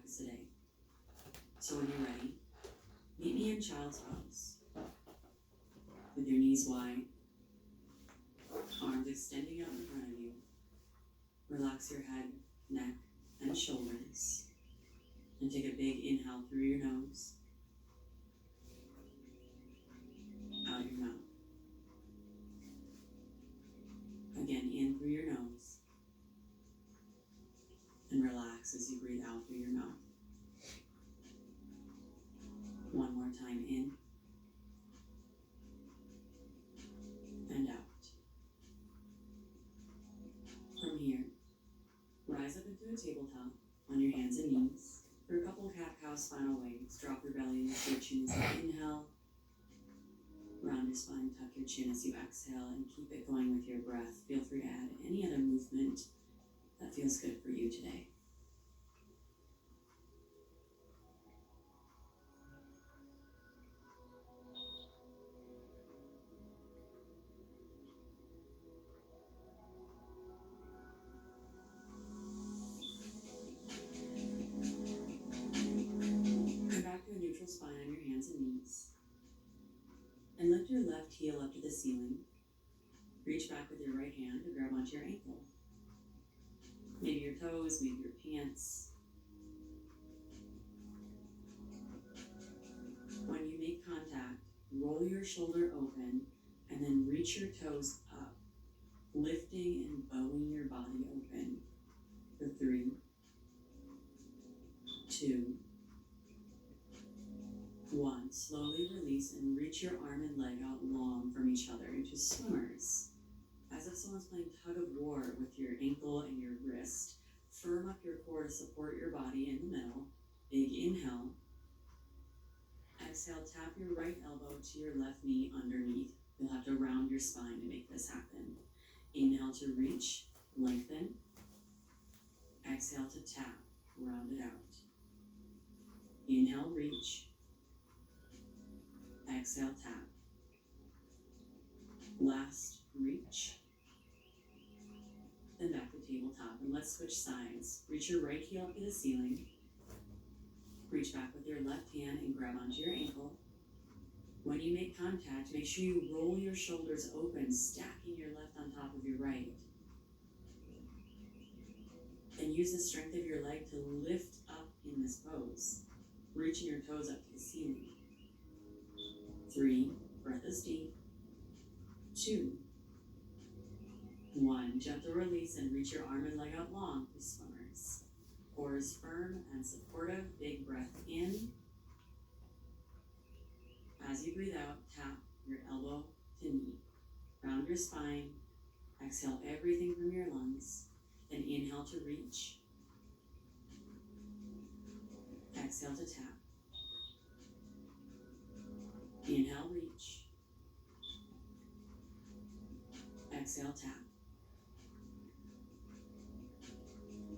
practice today. So when you're ready, meet me in child's pose. With your knees wide, arms extending out in front of you. Relax your head, neck, and shoulders. And take a big inhale through your nose. Out your mouth. Again, in through your nose. And relax as you breathe out through your mouth. One more time, in. And out. From here, rise up into a tabletop on your hands and knees. For a couple cat-cow spinal waves, drop your belly into your chin as you inhale. Round your spine, tuck your chin as you exhale, and keep it going with your breath. Feel free to add any other movement that feels good for you today. Come back to a neutral spine on your hands and knees. And lift your left heel up to the ceiling. Reach back with your right hand to grab onto your ankle. Maybe your toes, maybe your pants. When you make contact, roll your shoulder open and then reach your toes up, lifting and bowing your body open. For 3, 2, 1. Slowly release and reach your arm and leg out long from each other into swimmers. As if someone's playing tug of war with your ankle and your wrist. Firm up your core to support your body in the middle. Big inhale. Exhale, tap your right elbow to your left knee underneath. You'll have to round your spine to make this happen. Inhale to reach, lengthen. Exhale to tap, round it out. Inhale, reach. Exhale, tap. Last, reach. Then back to tabletop. And let's switch sides. Reach your right heel up to the ceiling. Reach back with your left hand and grab onto your ankle. When you make contact, make sure you roll your shoulders open, stacking your left on top of your right. And use the strength of your leg to lift up in this pose, reaching your toes up to the ceiling. 3, breath is deep. 2, 1, gentle release and reach your arm and leg out long for swimmers. Core is firm and supportive. Big breath in. As you breathe out, tap your elbow to knee. Round your spine. Exhale everything from your lungs. Then inhale to reach. Exhale to tap. Inhale, reach. Exhale, tap.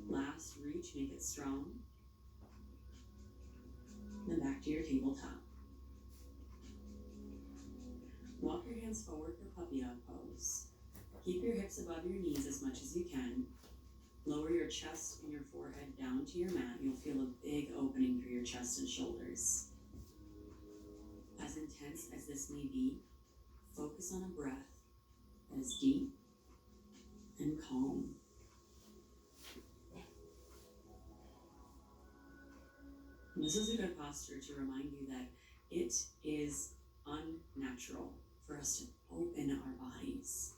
Last, reach, make it strong. Then back to your tabletop. Walk your hands forward for puppy dog pose. Keep your hips above your knees as much as you can. Lower your chest and your forehead down to your mat. You'll feel a big opening through your chest and shoulders. As intense as this may be, focus on a breath that is deep and calm. And this is a good posture to remind you that it is unnatural for us to open our bodies,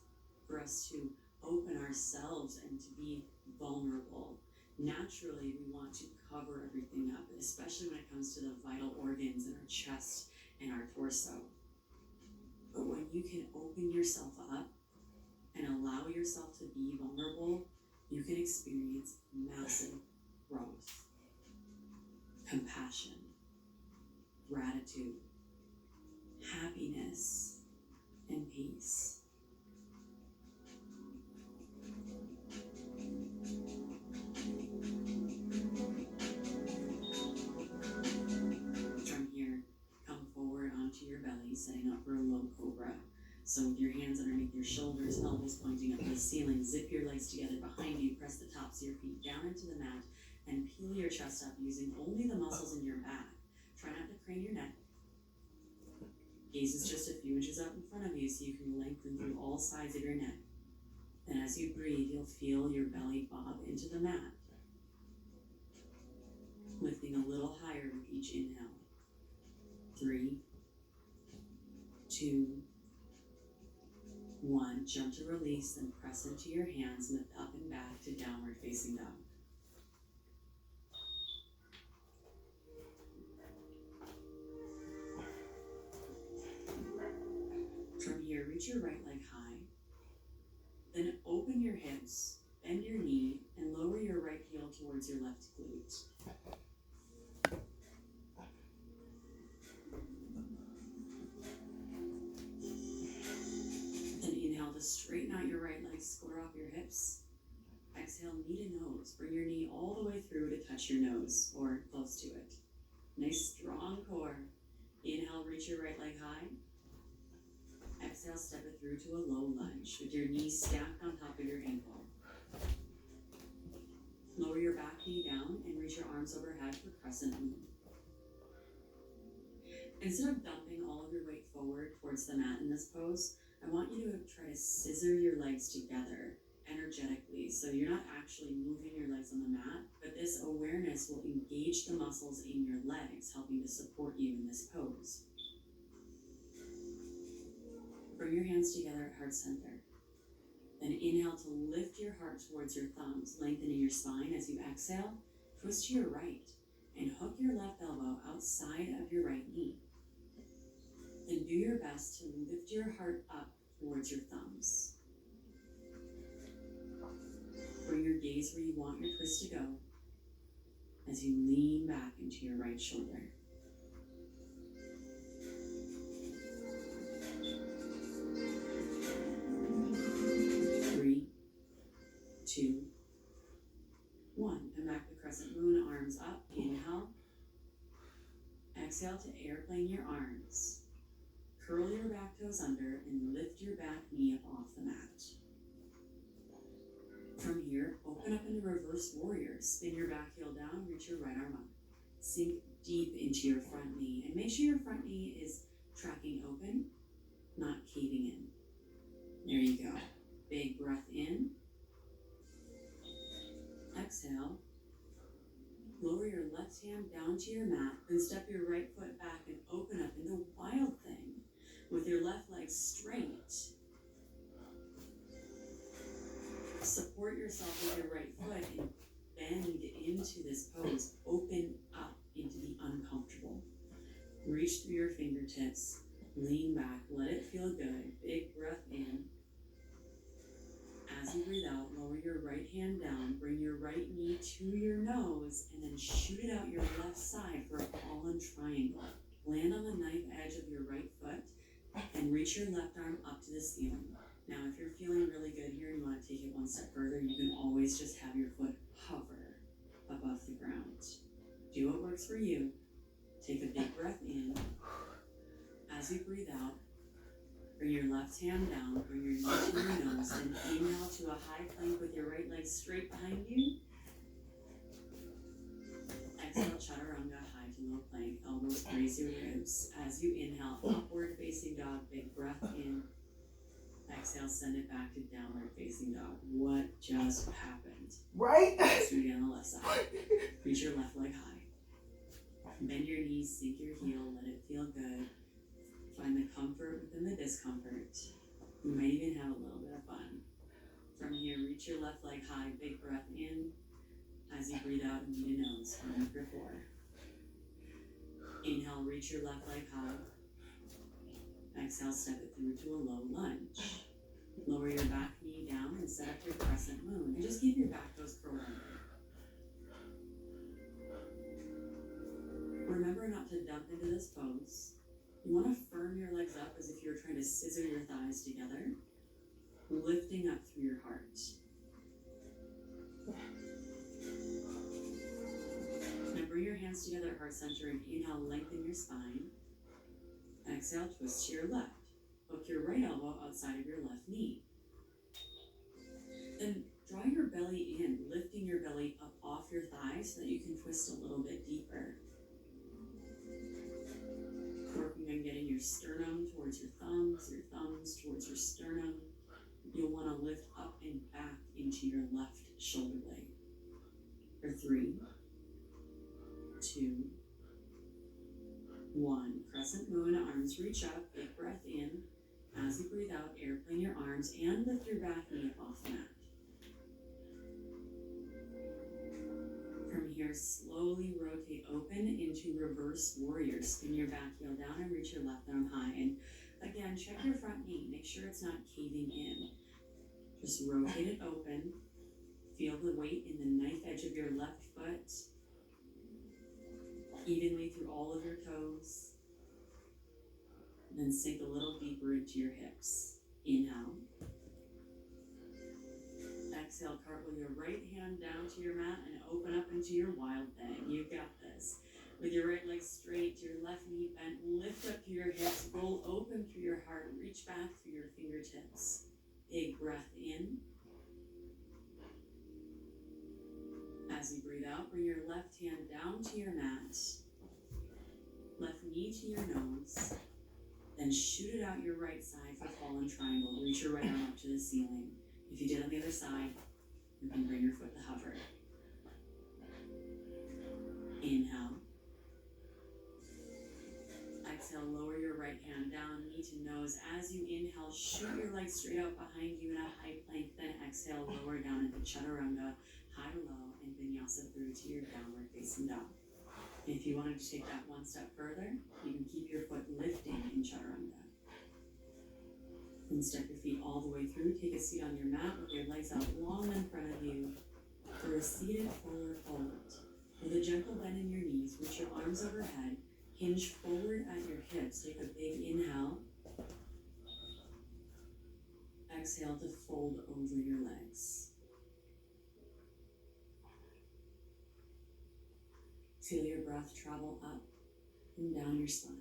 for us to open ourselves and to be vulnerable. Naturally, we want to cover everything up, especially when it comes to the vital organs in our chest and our torso. But when you can open yourself up and allow yourself to be vulnerable, you can experience massive growth, compassion, gratitude, happiness, and peace. From here, come forward onto your belly, setting up for a low cobra. So with your hands underneath your shoulders, elbows pointing up to the ceiling, zip your legs together behind you, press the tops of your feet down into the mat, and peel your chest up using only the muscles in your back. Try not to crane your neck. Gaze is just a few inches up in front of you so you can lengthen through all sides of your neck. And as you breathe, you'll feel your belly bob into the mat, lifting a little higher with each inhale. 3, 2, 1. Jump to release, then press into your hands, lift up and back to downward facing dog. From here, reach your right leg high. Then open your hips, bend your knee, and lower your right heel towards your left glute. Then inhale to straighten out your right leg, square off your hips. Exhale, knee to nose. Bring your knee all the way through to touch your nose, or close to it. Nice strong core. Inhale, reach your right leg high. Exhale, step it through to a low lunge with your knees stacked on top of your ankle. Lower your back knee down and reach your arms overhead for crescent moon. Instead of dumping all of your weight forward towards the mat in this pose, I want you to try to scissor your legs together energetically. So you're not actually moving your legs on the mat, but this awareness will engage the muscles in your legs, helping to support you in this pose. Bring your hands together at heart center. Then inhale to lift your heart towards your thumbs, lengthening your spine. As you exhale, twist to your right and hook your left elbow outside of your right knee. Then do your best to lift your heart up towards your thumbs. Bring your gaze where you want your twist to go as you lean back into your right shoulder. 2, 1. Come back to crescent moon, arms up. Inhale. Exhale to airplane your arms. Curl your back toes under and lift your back knee up off the mat. From here, open up into reverse warrior. Spin your back heel down, reach your right arm up. Sink deep into your front knee and make sure your front knee is tracking open, not caving in. There you go. Big breath in. Exhale. Lower your left hand down to your mat, then step your right foot back and open up into wild thing with your left leg straight. Support yourself with your right foot and bend into this pose. Open up into the uncomfortable. Reach through your fingertips. Lean back. Let it feel good. Big breath in. As you breathe out, lower your right hand down, bring your right knee to your nose, and then shoot it out your left side for a fallen triangle. Land on the knife edge of your right foot and reach your left arm up to the ceiling. Now, if you're feeling really good here and you want to take it one step further, you can always just have your foot hover above the ground. Do what works for you. Take a big breath in. As you breathe out, bring your left hand down, bring your knee to your nose, and inhale to a high plank with your right leg straight behind you. Exhale, chaturanga, high to low plank, elbows raise your ribs. As you inhale, upward facing dog, big breath in. Exhale, send it back to downward facing dog. What just happened? Right? Let's do it on the left side. Reach your left leg high. Bend your knees, sink your heel, let it feel good. Find the comfort within the discomfort. You might even have a little bit of fun. From here, reach your left leg high, big breath in. As you breathe out, knee to nose, from for 4. Inhale, reach your left leg high. Exhale, step it through to a low lunge. Lower your back knee down and set up your crescent moon. And just keep your back toes curled under. Remember not to dump into this pose. You want to firm your legs up as if you're trying to scissor your thighs together, lifting up through your heart. Now bring your hands together at heart center and inhale, lengthen your spine. Exhale, twist to your left. Hook your right elbow outside of your left knee. Then Draw your belly in, lifting your belly up off your thighs so that you can twist a little bit deeper. Working on getting your sternum towards your thumbs towards your sternum. You'll want to lift up and back into your left shoulder blade. For 3, 2, 1. Crescent moon, arms reach up, big breath in. As you breathe out, airplane your arms and lift your back knee up off the mat. From here, slowly rotate open into reverse warrior. Spin your back heel down and reach your left arm high. And again, check your front knee. Make sure it's not caving in. Just rotate it open. Feel the weight in the knife edge of your left foot. Evenly through all of your toes. And then sink a little deeper into your hips. Inhale. Exhale, cartwheel your right hand down to your mat and open up into your wild thing. You've got this. With your right leg straight, your left knee bent, lift up to your hips, roll open through your heart, reach back through your fingertips. Big breath in. As you breathe out, bring your left hand down to your mat, left knee to your nose, then shoot it out your right side for fallen triangle. Reach your right arm up to the ceiling. If you did on the other side, you can bring your foot to hover. Inhale. Exhale, lower your right hand down, knee to nose. As you inhale, shoot your legs straight out behind you in a high plank. Then exhale, lower down into chaturanga, high to low, and vinyasa through to your downward facing dog. If you wanted to take that one step further, you can keep your foot lifting in chaturanga. And step your feet all the way through. Take a seat on your mat with your legs out long in front of you for a seated forward fold. With a gentle bend in your knees, reach your arms overhead, hinge forward at your hips. Take a big inhale. Exhale to fold over your legs. Feel your breath travel up and down your spine.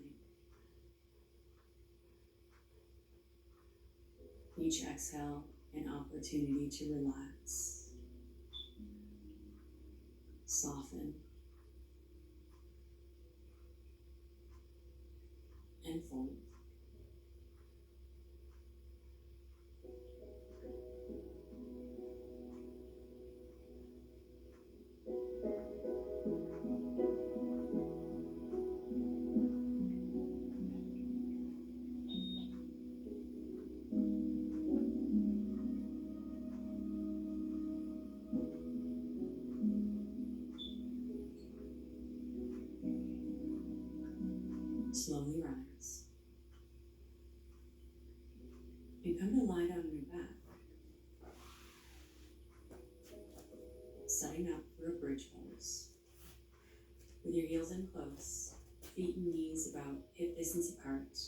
Each exhale, an opportunity to relax, soften, and fold. Slowly rise. And come to lie down on your back. Setting up for a bridge pose. With your heels in close, feet and knees about hip distance apart.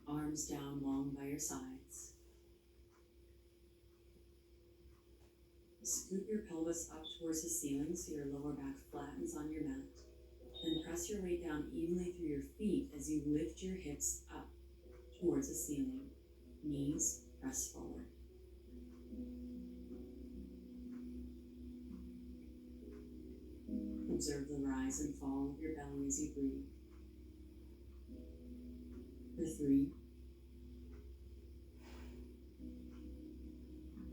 Arms down long by your sides. Scoop your pelvis up towards the ceiling so your lower back flattens on your mat. Then press your weight down evenly through your feet as you lift your hips up towards the ceiling. Knees press forward. Observe the rise and fall of your belly as you breathe. For 3,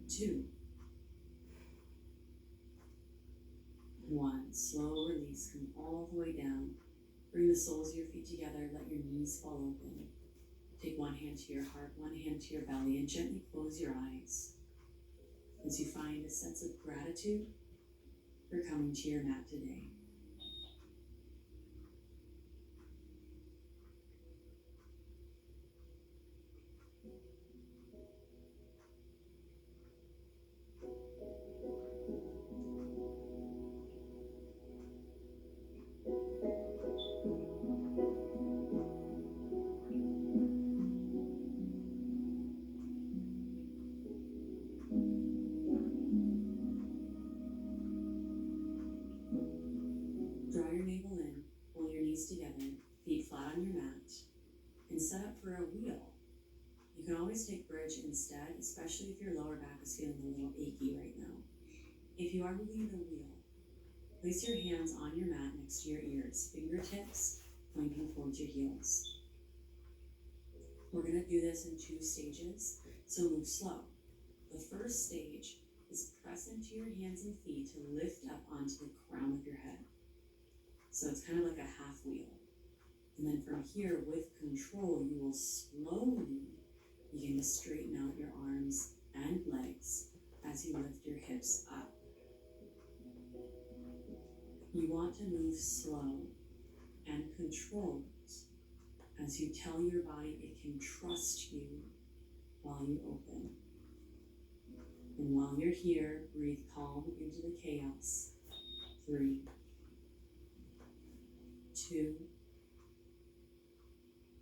2, 1. Slow release. Come all the way down. Bring the soles of your feet together. Let your knees fall open. Take one hand to your heart, one hand to your belly, and gently close your eyes as you find a sense of gratitude for coming to your mat today. Draw your navel in, pull your knees together, feet flat on your mat, and set up for a wheel. You can always take breaks storage instead, especially if your lower back is feeling a little achy right now. If you are moving the wheel, place your hands on your mat next to your ears, fingertips pointing towards your heels. We're going to do this in 2 stages, so move slow. The first stage is press into your hands and feet to lift up onto the crown of your head. So it's kind of like a half wheel. And then from here, with control, you will slowly begin to straighten out your arms and legs as you lift your hips up. You want to move slow and controlled as you tell your body it can trust you while you open. And while you're here, breathe calm into the chaos. 3, 2,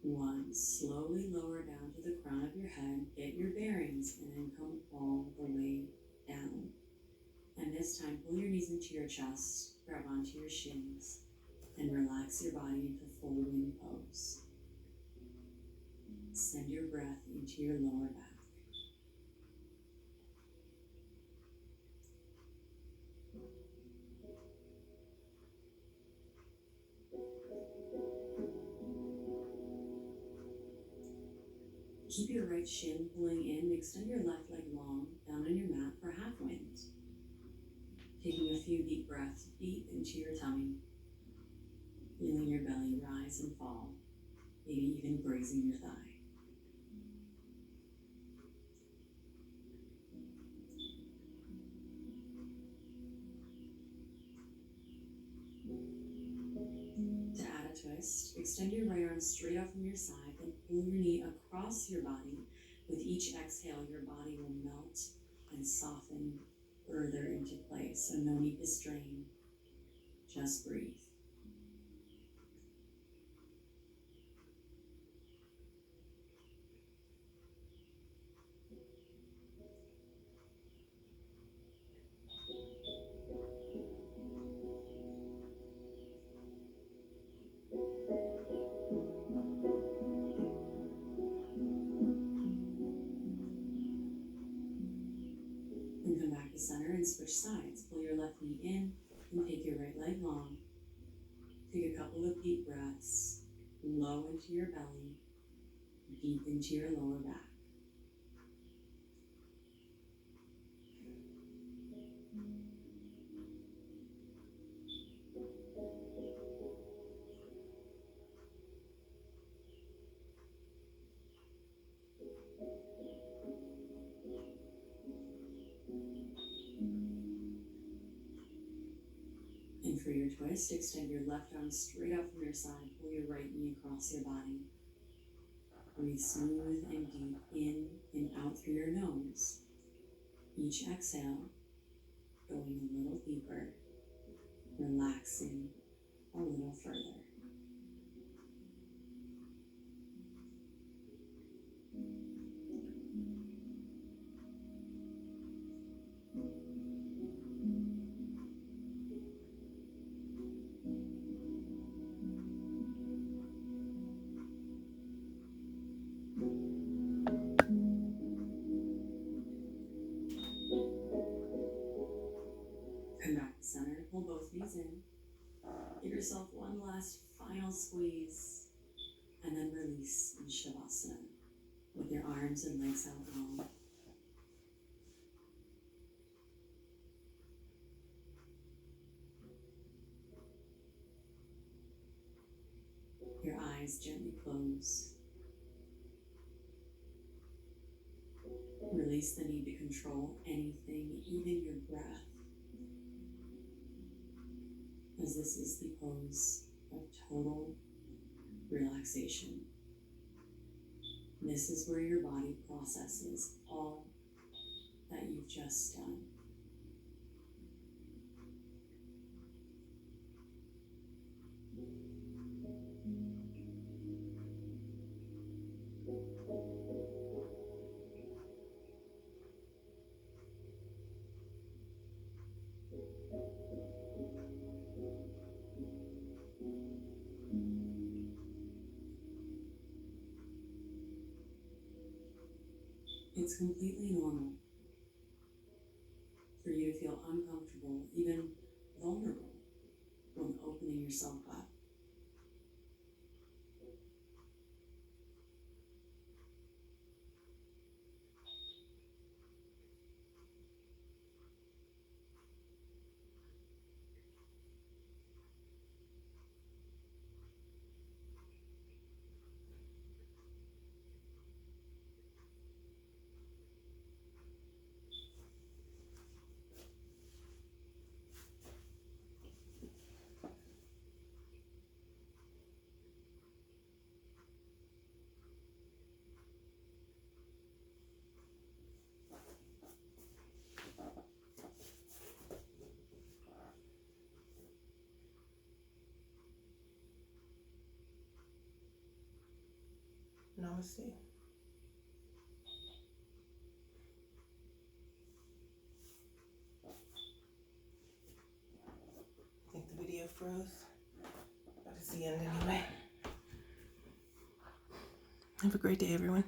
1. Slowly lower down to the crown of your head, get your bearings, and then come all the way down. And this time, pull your knees into your chest, grab onto your shins, and relax your body into full wing pose. Send your breath into your lower back. Keep your right shin pulling in, extend your left leg long, down on your mat for half wind. Taking a few deep breaths deep into your tummy, feeling your belly rise and fall, maybe even grazing your thigh. To add a twist, extend your right arm straight out from your side, then pull your knee across your body. With each exhale, your body will melt and soften further into place, so no need to strain, just breathe. And come back to center and switch sides. Pull your left knee in and take your right leg long. Take a couple of deep breaths, low into your belly, deep into your lower back. And for your twist, extend your left arm straight out from your side. Pull your right knee across your body. Breathe smooth and deep in and out through your nose. Each exhale, going a little deeper, relaxing a little further. Come back to center, pull both knees in. Give yourself one last final squeeze, and then release in Shavasana with your arms and legs out long. Your eyes gently close. Release the need to control anything, even your breath, as this is the pose of total relaxation. This is where your body processes all that you've just done. It's completely normal for you to feel uncomfortable, even vulnerable, when opening yourself up. Namaste. I think the video froze, but it's the end anyway. Have a great day, everyone.